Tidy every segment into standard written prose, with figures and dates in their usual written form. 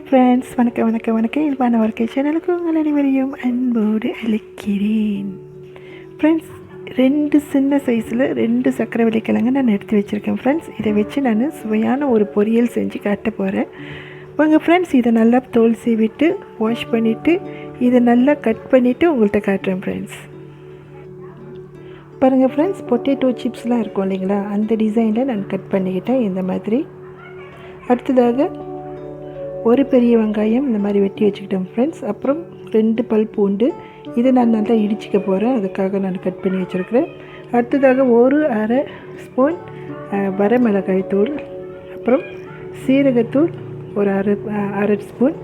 Friends, வணக்கம். இயல்பான வாழ்க்கை சேனலுக்கு உங்கள் அனைவரையும் அன்போடு அழைக்கிறேன். ஃப்ரெண்ட்ஸ், 2 சின்ன சைஸில் 2 சக்கரை வள்ளி கிழங்கு நான் எடுத்து வச்சுருக்கேன். ஃப்ரெண்ட்ஸ், இதை வச்சு நான் சுவையான ஒரு பொரியல் செஞ்சு காட்ட போகிறேன். வாங்க ஃப்ரெண்ட்ஸ், இதை நல்லா தோல் சீவிட்டு வாஷ் பண்ணிவிட்டு இதை நல்லா கட் பண்ணிவிட்டு உங்கள்கிட்ட காட்டுறேன். ஃப்ரெண்ட்ஸ், பாருங்கள் ஃப்ரெண்ட்ஸ், பொட்டேட்டோ சிப்ஸ்லாம் இருக்கும் இல்லைங்களா, அந்த டிசைனில் நான் கட் பண்ணிக்கிட்டேன் இந்த மாதிரி. அடுத்ததாக ஒரு பெரிய வெங்காயம் இந்த மாதிரி வெட்டி வச்சுக்கிட்டேன் ஃப்ரெண்ட்ஸ். அப்புறம் 2 பல் பூண்டு, இதை நான் நல்லா இடிச்சிக்க போகிறேன், அதுக்காக நான் கட் பண்ணி வச்சுருக்கிறேன். அடுத்ததாக ஒரு அரை ஸ்பூன் வரமிளகாய் தூள், அப்புறம் சீரகத்தூள் ஒரு அரை ஸ்பூன்,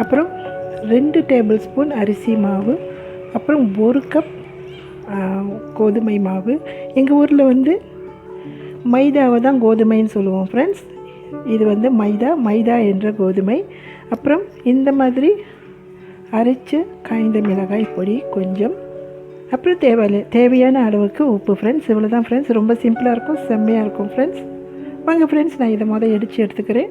அப்புறம் 2 டேபிள் ஸ்பூன் அரிசி மாவு, அப்புறம் 1 கப் கோதுமை மாவு. எங்கள் ஊரில் மைதாவை தான் கோதுமைன்னு சொல்லுவோம் ஃப்ரெண்ட்ஸ். இது மைதா என்ற கோதுமை. அப்புறம் இந்த மாதிரி அரைச்ச காய்ந்த மிளகாய் பொடி கொஞ்சம், அப்புறம் தேவையான அளவுக்கு உப்பு. ஃப்ரெண்ட்ஸ், இவ்வளோ தான் ஃப்ரெண்ட்ஸ். ரொம்ப சிம்பிளாக இருக்கும், செம்மையாக இருக்கும் ஃப்ரெண்ட்ஸ். வாங்க ஃப்ரெண்ட்ஸ், நான் இதை இடித்து எடுத்துக்கிறேன்.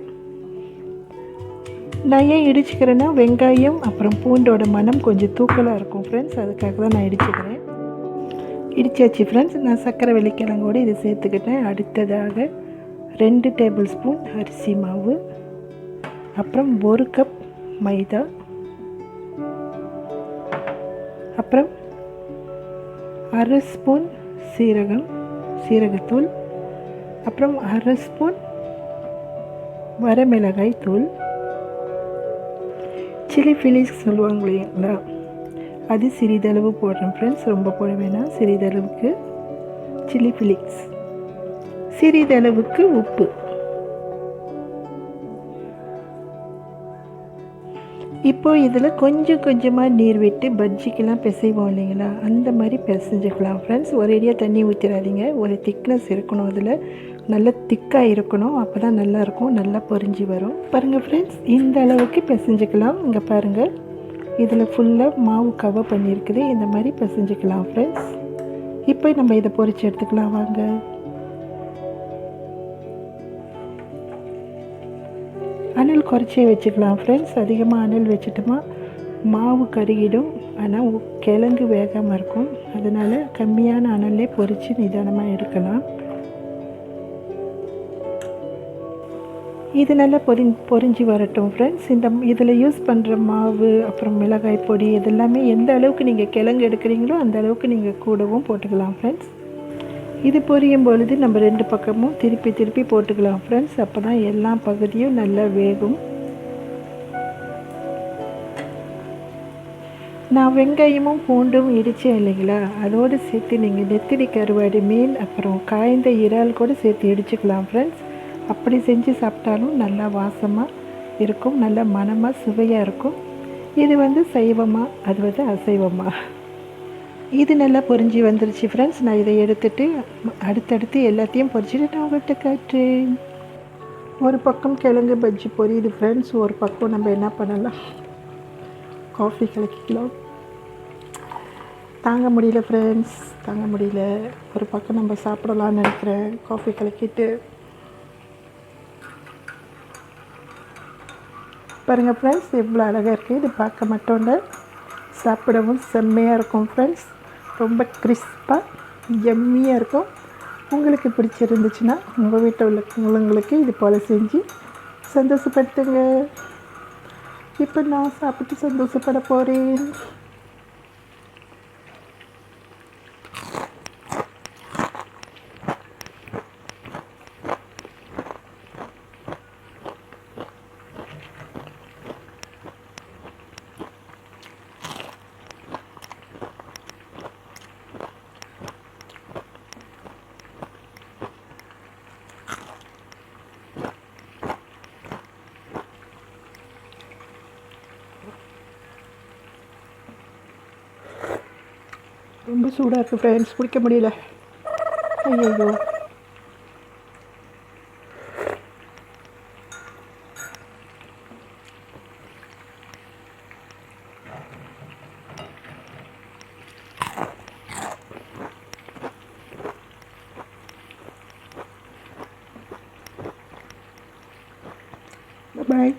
நான் ஏன் இடிச்சுக்கிறேன்னா, வெங்காயம் அப்புறம் பூண்டோட மனம் கொஞ்சம் தூக்கலாக இருக்கும் ஃப்ரெண்ட்ஸ், அதுக்காக தான் நான் இடிச்சுக்கிறேன். இடிச்சாச்சு ஃப்ரெண்ட்ஸ். நான் சக்கரை வள்ளி கிழங்கோடு இதை சேர்த்துக்கிட்டேன். அடுத்ததாக 2 டேபிள் ஸ்பூன் அரிசி மாவு, அப்புறம் 1 கப் மைதா, அப்புறம் அரை ஸ்பூன் சீரகத்தூள், அப்புறம் அரை ஸ்பூன் வரமிளகாய் தூள், சில்லி ஃபிலிக்ஸ் சொல்லுவாங்க இல்லைங்களா, அது சிறிதளவு போடுறேன் ஃப்ரெண்ட்ஸ், ரொம்ப போட வேணாம். சிறிதளவுக்கு சில்லி ஃபிலிக்ஸ், சிறிதளவுக்கு உப்பு. இப்போ இதில் கொஞ்சமாக நீர் விட்டு பஜ்ஜிக்கெல்லாம் பிசைவோம் இல்லைங்களா, அந்த மாதிரி பிசைஞ்சிக்கலாம் ஃப்ரெண்ட்ஸ். ஒரேடியாக தண்ணி ஊற்றிடாதீங்க, ஒரு திக்னஸ் இருக்கணும், அதில் நல்லா திக்காக இருக்கணும், அப்போ தான் நல்லாயிருக்கும், நல்லா பொரிஞ்சு வரும். பாருங்கள் ஃப்ரெண்ட்ஸ், இந்த அளவுக்கு பிசைஞ்சிக்கலாம். இங்கே பாருங்கள், இதில் ஃபுல்லாக மாவு கவர் பண்ணியிருக்குது. இந்த மாதிரி பிசைஞ்சிக்கலாம் ஃப்ரெண்ட்ஸ். இப்போ நம்ம இதை பொரிச்சு எடுத்துக்கலாம். வாங்க. அனல் குறைச்சே வச்சுக்கலாம் ஃப்ரெண்ட்ஸ். அதிகமாக அனல் வச்சுட்டோமா மாவு கருகிடும், ஆனால் கிழங்கு வேகாமல் இருக்கும். அதனால் கம்மியான அனல்லே பொரித்து நிதானமாக எடுக்கலாம். இது நல்லா பொரிஞ்சு வரட்டும் ஃப்ரெண்ட்ஸ். இதில் யூஸ் பண்ணுற மாவு அப்புறம் மிளகாய் பொடி இதெல்லாமே எந்த அளவுக்கு நீங்கள் கிழங்கு எடுக்கிறீங்களோ அந்த அளவுக்கு நீங்கள் கூடவும் போட்டுக்கலாம் ஃப்ரெண்ட்ஸ். இது பொரியும் பொழுது நம்ம 2 பக்கமும் திருப்பி போட்டுக்கலாம் ஃப்ரெண்ட்ஸ். அப்போ தான் எல்லா பகுதியும் நல்லா வேகும். நான் வெங்காயமும் பூண்டும் இடித்தேன் இல்லைங்களா, அதோடு சேர்த்து நீங்கள் நெத்திலி கருவாடு மீன் அப்புறம் காய்ந்த இறால் கூட சேர்த்து இடிச்சுக்கலாம் ஃப்ரெண்ட்ஸ். அப்படி செஞ்சு சாப்பிட்டாலும் நல்லா வாசமாக இருக்கும், நல்லா மனமாக சுவையாக இருக்கும். இது சைவமாக, அது அசைவமாக. இது நல்லா பொரிஞ்சு வந்துருச்சு ஃப்ரெண்ட்ஸ். நான் இதை எடுத்துகிட்டு அடுத்தடுத்து எல்லாத்தையும் பொரிச்சுட்டு நான் உங்கள்கிட்ட காட்டுறேன். ஒரு பக்கம் கிழங்கு பஜ்ஜி பொரியுது ஃப்ரெண்ட்ஸ், ஒரு பக்கம் நம்ம என்ன பண்ணலாம், காஃபி கலக்கிக்கலாம். தாங்க முடியல ஃப்ரெண்ட்ஸ், தாங்க முடியல. ஒரு பக்கம் நம்ம சாப்பிடலான்னு நினைக்கிறேன் காஃபி கலக்கிட்டு. பாருங்கள் ஃப்ரெண்ட்ஸ், எவ்வளோ அழகாக இருக்குது. இது பார்க்க மட்டும் இல்லை, சாப்பிடவும் செம்மையாக இருக்கும் ஃப்ரெண்ட்ஸ். ரொம்ப கிறிஸ்பாக எம்மியாக இருக்கும். உங்களுக்கு பிடிச்சிருந்துச்சுன்னா உங்கள் வீட்டில் உள்ளவங்களுக்கு இது போல் செஞ்சு சந்தோஷப்படுத்துங்க. இப்போ நான் சாப்பிட்டு சந்தோஷப்பட போகிறேன். ரொம்ப சூடாக இருக்குது ஃப்ரெண்ட்ஸ், பிடிக்க முடியல. ஐயோ, பாய்.